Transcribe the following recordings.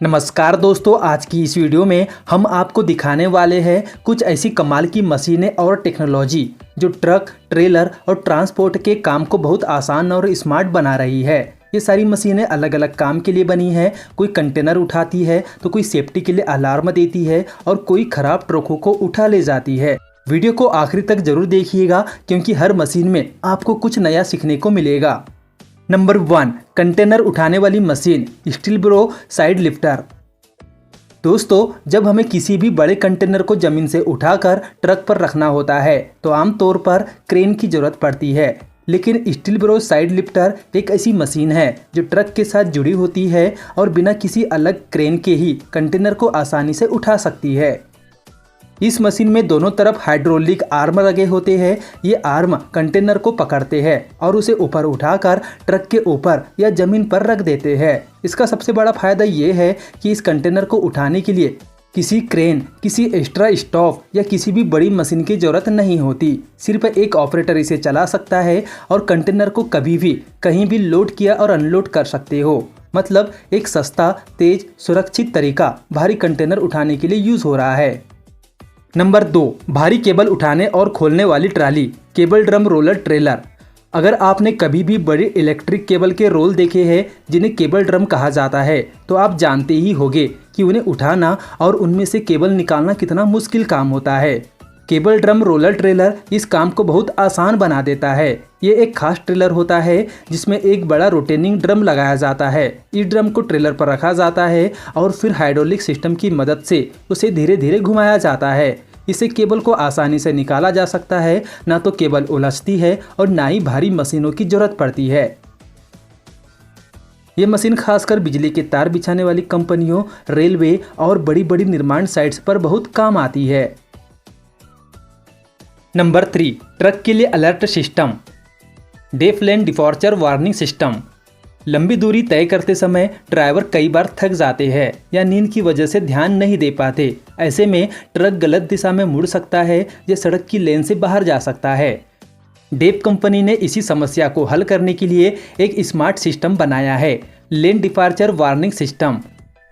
नमस्कार दोस्तों, आज की इस वीडियो में हम आपको दिखाने वाले हैं कुछ ऐसी कमाल की मशीनें और टेक्नोलॉजी जो ट्रक, ट्रेलर और ट्रांसपोर्ट के काम को बहुत आसान और स्मार्ट बना रही है। ये सारी मशीनें अलग अलग काम के लिए बनी है। कोई कंटेनर उठाती है तो कोई सेफ्टी के लिए अलार्म देती है और कोई खराब ट्रकों को उठा ले जाती है। वीडियो को आखिरी तक जरूर देखिएगा क्योंकि हर मशीन में आपको कुछ नया सीखने को मिलेगा। नंबर 1, कंटेनर उठाने वाली machine steel bro side lifter. दोस्तों, जब हमें किसी भी बड़े कंटेनर को जमीन से उठाकर ट्रक पर रखना होता है तो आमतौर पर क्रेन की जरूरत पड़ती है, लेकिन स्टील ब्रो साइड लिफ्टर एक ऐसी मशीन है जो ट्रक के साथ जुड़ी होती है और बिना किसी अलग क्रेन के ही कंटेनर को आसानी से उठा सकती है। इस मशीन में दोनों तरफ हाइड्रोलिक आर्म लगे होते हैं। ये आर्म कंटेनर को पकड़ते हैं और उसे ऊपर उठाकर ट्रक के ऊपर या जमीन पर रख देते हैं। इसका सबसे बड़ा फायदा ये है कि इस कंटेनर को उठाने के लिए किसी क्रेन, किसी एक्स्ट्रा स्टॉप या किसी भी बड़ी मशीन की जरूरत नहीं होती। सिर्फ एक ऑपरेटर इसे चला सकता है और कंटेनर को कभी भी कहीं भी लोड किया और अनलोड कर सकते हो। मतलब एक सस्ता, तेज, सुरक्षित तरीका भारी कंटेनर उठाने के लिए यूज हो रहा है। नंबर 2, भारी केबल उठाने और खोलने वाली trolley, cable drum roller trailer. अगर आपने कभी भी बड़े इलेक्ट्रिक केबल के रोल देखे हैं जिन्हें केबल ड्रम कहा जाता है तो आप जानते ही होंगे कि उन्हें उठाना और उनमें से केबल निकालना कितना मुश्किल काम होता है। केबल ड्रम रोलर ट्रेलर इस काम को बहुत आसान बना देता है। ये एक खास ट्रेलर होता है जिसमें एक बड़ा रोटेनिंग ड्रम लगाया जाता है। इस ड्रम को ट्रेलर पर रखा जाता है और फिर हाइड्रोलिक सिस्टम की मदद से उसे धीरे धीरे घुमाया जाता है। इससे केबल को आसानी से निकाला जा सकता है। ना तो केबल उलझती है और ना ही भारी मशीनों की जरूरत पड़ती है। ये मशीन खासकर बिजली के तार बिछाने वाली कंपनियों, रेलवे और बड़ी बड़ी निर्माण साइट्स पर बहुत काम आती है। नंबर 3, ट्रक के लिए अलर्ट सिस्टम, डेफ लेन डिफॉर्चर वार्निंग सिस्टम। लंबी दूरी तय करते समय ड्राइवर कई बार थक जाते हैं या नींद की वजह से ध्यान नहीं दे पाते। ऐसे में ट्रक गलत दिशा में मुड़ सकता है या सड़क की लेन से बाहर जा सकता है। डेफ कंपनी ने इसी समस्या को हल करने के लिए एक स्मार्ट सिस्टम बनाया है, लेन डिपार्चर वार्निंग सिस्टम।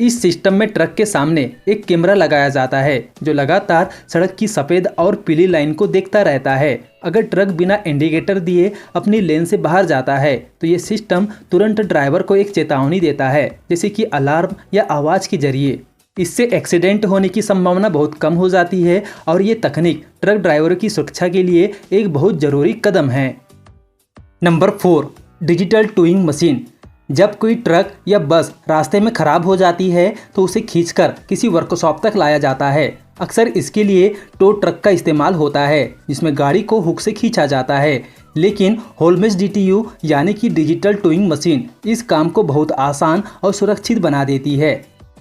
इस सिस्टम में ट्रक के सामने एक कैमरा लगाया जाता है जो लगातार सड़क की सफ़ेद और पीली लाइन को देखता रहता है। अगर ट्रक बिना इंडिकेटर दिए अपनी लेन से बाहर जाता है तो ये सिस्टम तुरंत ड्राइवर को एक चेतावनी देता है, जैसे कि अलार्म या आवाज़ के जरिए। इससे एक्सीडेंट होने की संभावना बहुत कम हो जाती है और ये तकनीक ट्रक ड्राइवरों की सुरक्षा के लिए एक बहुत ज़रूरी कदम है। Number 4, digital towing machine. जब कोई ट्रक या बस रास्ते में खराब हो जाती है तो उसे खींचकर किसी वर्कशॉप तक लाया जाता है। अक्सर इसके लिए टो ट्रक का इस्तेमाल होता है जिसमें गाड़ी को हुक से खींचा जाता है, लेकिन होल्मेस DTU यानी कि डिजिटल टोइंग मशीन इस काम को बहुत आसान और सुरक्षित बना देती है।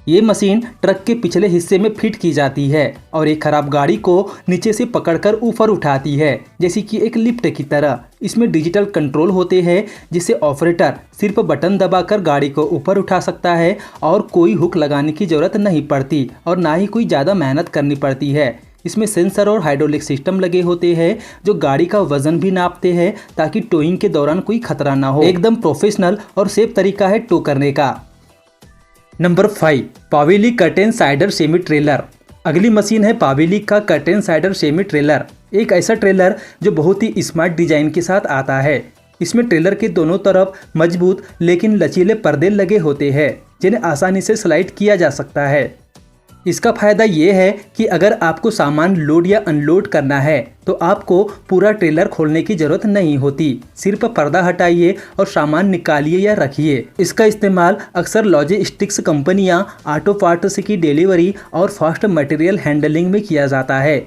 ये मशीन ट्रक के पिछले हिस्से में फिट की जाती है और एक खराब गाड़ी को नीचे से पकड़कर ऊपर उठाती है, जैसे कि एक लिफ्ट की तरह। इसमें डिजिटल कंट्रोल होते हैं जिससे ऑपरेटर सिर्फ बटन दबाकर गाड़ी को ऊपर उठा सकता है और कोई हुक लगाने की जरूरत नहीं पड़ती और ना ही कोई ज़्यादा मेहनत करनी पड़ती है। इसमें सेंसर और हाइड्रोलिक सिस्टम लगे होते हैं जो गाड़ी का वजन भी नापते हैं ताकि टोइंग के दौरान कोई खतरा ना हो। एकदम प्रोफेशनल और सेफ तरीका है टो करने का। नंबर 5, पावेली कर्टेन साइडर सेमी ट्रेलर। अगली मशीन है पावेली का कर्टेन साइडर सेमी ट्रेलर। एक ऐसा ट्रेलर जो बहुत ही स्मार्ट डिजाइन के साथ आता है। इसमें ट्रेलर के दोनों तरफ मजबूत लेकिन लचीले पर्दे लगे होते हैं जिन्हें आसानी से स्लाइड किया जा सकता है। इसका फायदा ये है कि अगर आपको सामान लोड या अनलोड करना है तो आपको पूरा ट्रेलर खोलने की जरूरत नहीं होती। सिर्फ पर्दा हटाइए और सामान निकालिए या रखिए। इसका इस्तेमाल अक्सर लॉजिस्टिक्स कंपनियां, ऑटो पार्ट्स की डिलीवरी और फास्ट मटेरियल हैंडलिंग में किया जाता है।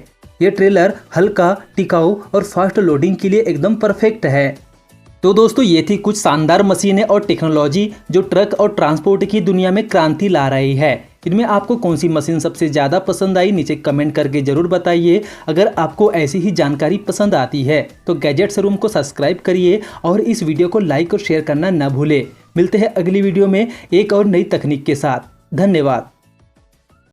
ये ट्रेलर हल्का, टिकाऊ और फास्ट लोडिंग के लिए एकदम परफेक्ट है। तो दोस्तों, ये थी कुछ शानदार मशीनें और टेक्नोलॉजी जो ट्रक और ट्रांसपोर्ट की दुनिया में क्रांति ला रही है। इनमें आपको कौन सी मशीन सबसे ज़्यादा पसंद आई, नीचे कमेंट करके ज़रूर बताइए। अगर आपको ऐसी ही जानकारी पसंद आती है तो गैजेट्स रूम को सब्सक्राइब करिए और इस वीडियो को लाइक और शेयर करना न भूलें। मिलते हैं अगली वीडियो में एक और नई तकनीक के साथ। धन्यवाद।